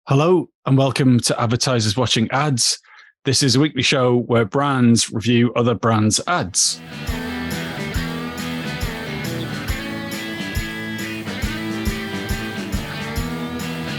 Hello and welcome to Advertisers Watching Ads. This is a weekly show where brands review other brands' ads.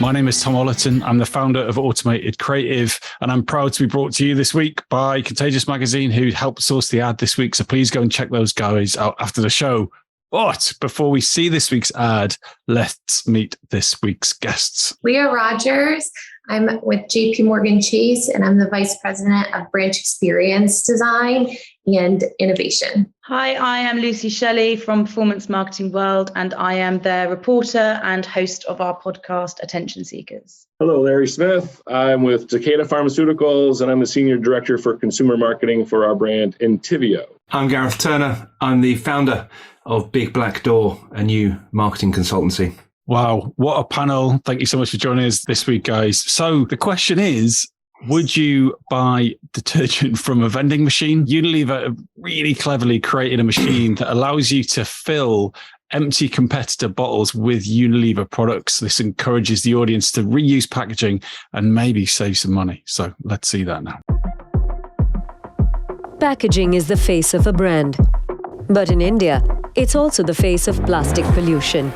My name is Tom Ollerton. I'm the founder of Automated Creative, and I'm proud to be brought to you this week by Contagious magazine, who helped source the ad this week. So please go and check those guys out after the show. But before we see this week's ad, let's meet this week's guests. Leah Rogers. I'm with JPMorgan Chase, and I'm the Vice President of Branch Experience Design and Innovation. Hi, I am Lucy Shelley from Performance Marketing World, and I am their reporter and host of our podcast, Attention Seekers. Hello, Larry Smith. I'm with Takeda Pharmaceuticals, and I'm the Senior Director for Consumer Marketing for our brand Entyvio. I'm Gareth Turner. I'm the founder of Big Black Door, a new marketing consultancy. Wow, what a panel. Thank you so much for joining us this week, guys. So the question is, would you buy detergent from a vending machine? Unilever have really cleverly created a machine that allows you to fill empty competitor bottles with Unilever products. This encourages the audience to reuse packaging and maybe save some money. So let's see that now. Packaging is the face of a brand. But in India, it's also the face of plastic pollution.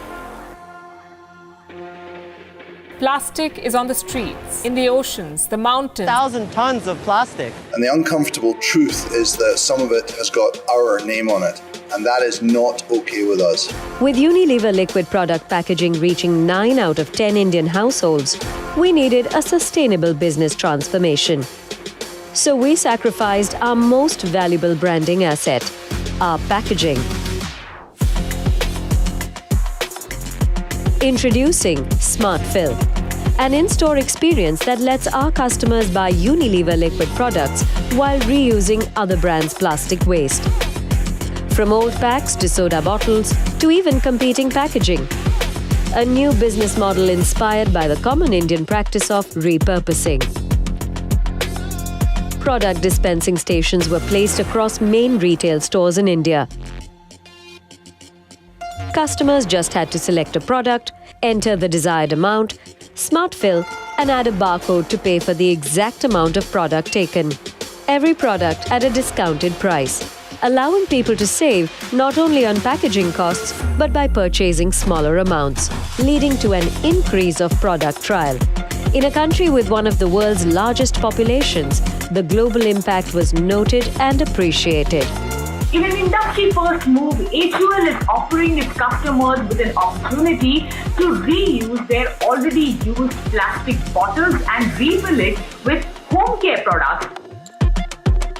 Plastic is on the streets, in the oceans, the mountains. 1,000 tons of plastic. And the uncomfortable truth is that some of it has got our name on it, and that is not okay with us. With Unilever liquid product packaging reaching 9 out of 10 Indian households, we needed a sustainable business transformation. So we sacrificed our most valuable branding asset, our packaging. Introducing SmartFill, an in-store experience that lets our customers buy Unilever liquid products while reusing other brands' plastic waste. From old packs to soda bottles to even competing packaging. A new business model inspired by the common Indian practice of repurposing. Product dispensing stations were placed across main retail stores in India. Customers just had to select a product, enter the desired amount, SmartFill, and add a barcode to pay for the exact amount of product taken. Every product at a discounted price, allowing people to save not only on packaging costs, but by purchasing smaller amounts, leading to an increase of product trial. In a country with one of the world's largest populations, the global impact was noted and appreciated. In an industry-first move, HUL is offering its customers with an opportunity to reuse their already used plastic bottles and refill it with home care products.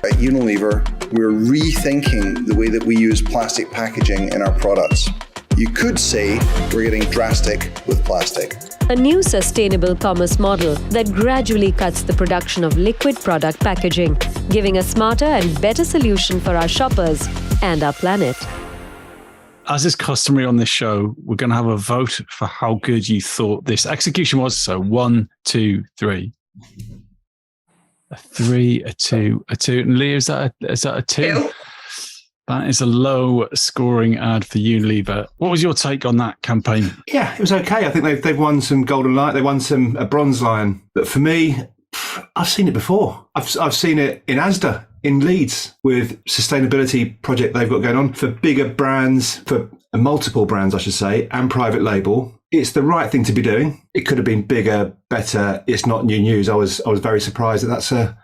At Unilever, we're rethinking the way that we use plastic packaging in our products. You could say we're getting drastic with plastic. A new sustainable commerce model that gradually cuts the production of liquid product packaging, giving a smarter and better solution for our shoppers and our planet. As is customary on this show, we're going to have a vote for how good you thought this execution was. So 1, 2, 3. A 3, a 2, a 2. And Leah, is that a 2? That is a low scoring ad for Unilever. What was your take on that campaign? Yeah, it was okay. I think they've won some Golden Lion. They won a Bronze Lion. But for me, I've seen it before. I've seen it in Asda, in Leeds, with sustainability project they've got going on for bigger brands, for multiple brands, I should say, and private label. It's the right thing to be doing. It could have been bigger, better. It's not new news. I was very surprised that that's a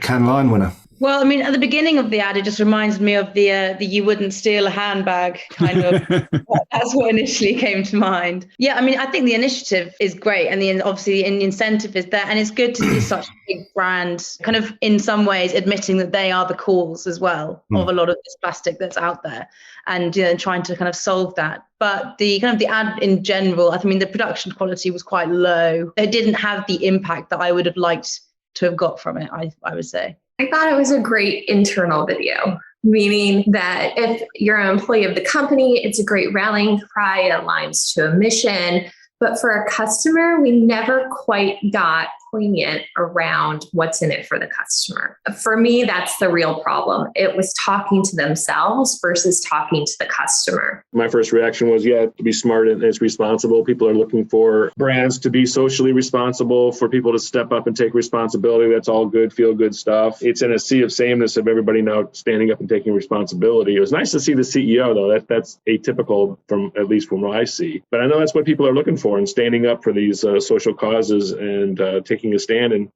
Cannes Lion winner. Well, I mean, at the beginning of the ad, it just reminds me of the you wouldn't steal a handbag kind of. That's what initially came to mind. Yeah, I mean, I think the initiative is great, and obviously the incentive is there, and it's good to see such a big brand kind of in some ways admitting that they are the cause as well of a lot of this plastic that's out there, and trying to kind of solve that. But the kind of the ad in general, I mean, the production quality was quite low. It didn't have the impact that I would have liked to have got from it, I would say. I thought it was a great internal video, meaning that if you're an employee of the company, it's a great rallying cry, it aligns to a mission. But for a customer, we never quite got poignant around what's in it for the customer. For me, that's the real problem. It was talking to themselves versus talking to the customer. My first reaction was, to be smart and it's responsible. People are looking for brands to be socially responsible, for people to step up and take responsibility. That's all good, feel good stuff. It's in a sea of sameness of everybody now standing up and taking responsibility. It was nice to see the CEO, though. That's atypical at least from what I see. But I know that's what people are looking for, and standing up for these social causes and taking a stand, and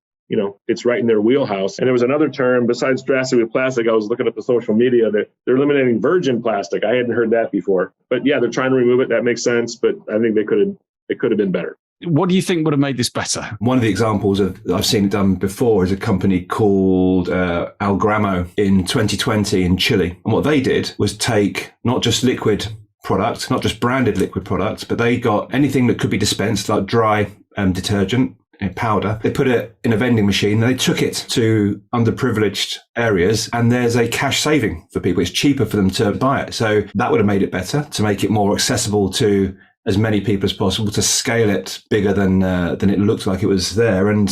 it's right in their wheelhouse. And there was another term besides drastically plastic. I was looking at the social media that they're eliminating virgin plastic. I hadn't heard that before, but they're trying to remove it. That makes sense, but I think it could have been better. What do you think would have made this better? One of the examples I've seen it done before is a company called Algramo in 2020 in Chile. And what they did was take not just liquid products, not just branded liquid products, but they got anything that could be dispensed, like dry detergent, powder. They put it in a vending machine and they took it to underprivileged areas, and there's a cash saving for people. It's cheaper for them to buy it. So that would have made it better, to make it more accessible to as many people as possible, to scale it bigger than it looked like it was there, and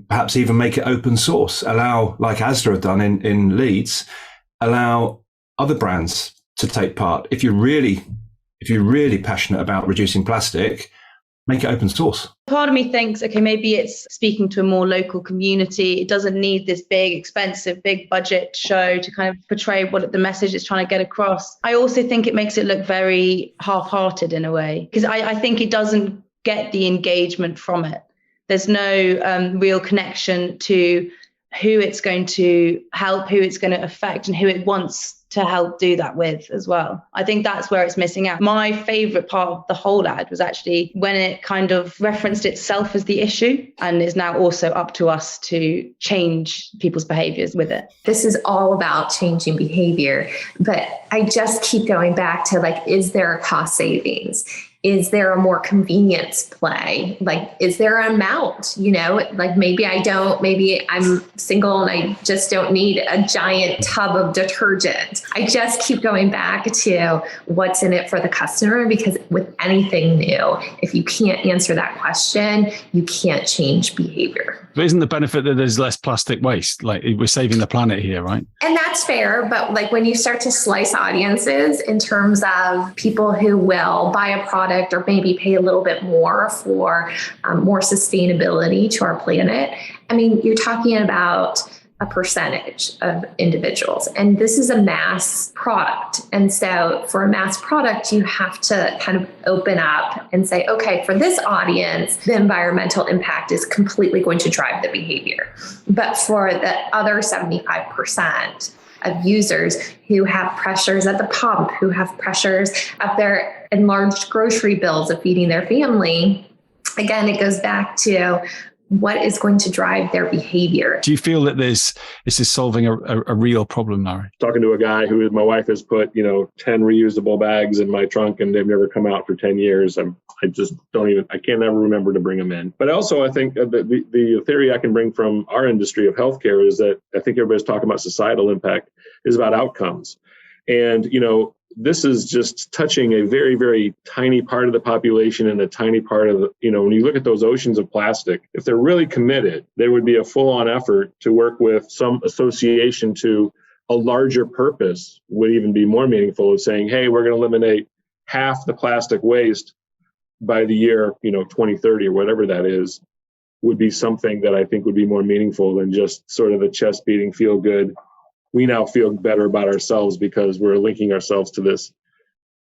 perhaps even make it open source. Allow, like Asda have done in Leeds, allow other brands to take part. If you're really passionate about reducing plastic, make it open source. Part of me thinks, okay, maybe it's speaking to a more local community. It doesn't need this big, expensive, big budget show to kind of portray what the message is trying to get across. I also think it makes it look very half-hearted in a way, because I think it doesn't get the engagement from it. There's no real connection to who it's going to help, who it's going to affect, and who it wants to help do that with as well. I think that's where it's missing out. My favorite part of the whole ad was actually when it kind of referenced itself as the issue, and is now also up to us to change people's behaviors with it. This is all about changing behavior, but I just keep going back to is there a cost savings? Is there a more convenience play? Is there an amount, maybe I'm single and I just don't need a giant tub of detergent. I just keep going back to what's in it for the customer, because with anything new, if you can't answer that question, you can't change behavior. But isn't the benefit that there's less plastic waste? We're saving the planet here, right? And that's fair. But when you start to slice audiences in terms of people who will buy a product or maybe pay a little bit more for more sustainability to our planet, you're talking about a percentage of individuals. And this is a mass product. And so for a mass product, you have to kind of open up and say, okay, for this audience, the environmental impact is completely going to drive the behavior. But for the other 75% of users who have pressures at the pump, who have pressures of their enlarged grocery bills of feeding their family, again, it goes back to what is going to drive their behavior. Do you feel that this is solving a real problem, Larry? Talking to a guy my wife has put, 10 reusable bags in my trunk and they've never come out for 10 years. I just I can't ever remember to bring them in. But also I think the theory I can bring from our industry of healthcare is that I think everybody's talking about societal impact is about outcomes. And, this is just touching a very, very tiny part of the population and a tiny part of when you look at those oceans of plastic, if they're really committed, there would be a full-on effort to work with some association to a larger purpose, would even be more meaningful, of saying, hey, we're going to eliminate half the plastic waste by the year, 2030 or whatever that is, would be something that I think would be more meaningful than just sort of the chest beating, feel good. We now feel better about ourselves because we're linking ourselves to this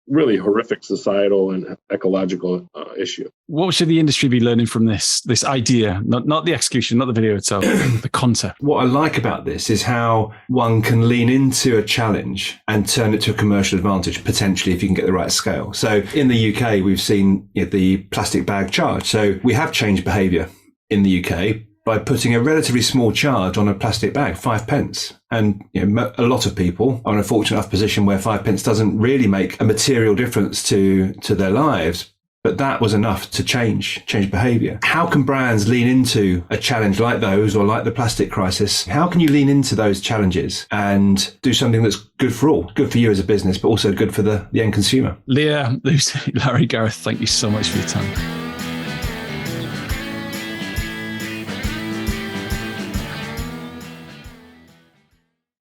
really horrific societal and ecological issue. What should the industry be learning from this idea? Not the execution, not the video itself, the concept. What I like about this is how one can lean into a challenge and turn it to a commercial advantage, potentially, if you can get the right scale. So in the UK, we've seen the plastic bag charge. So we have changed behaviour in the UK by putting a relatively small charge on a plastic bag, 5 pence. And a lot of people are in a fortunate enough position where 5 pence doesn't really make a material difference to their lives. But that was enough to change behaviour. How can brands lean into a challenge like those, or like the plastic crisis? How can you lean into those challenges and do something that's good for all, good for you as a business, but also good for the end consumer? Leah, Lucy, Larry, Gareth, thank you so much for your time.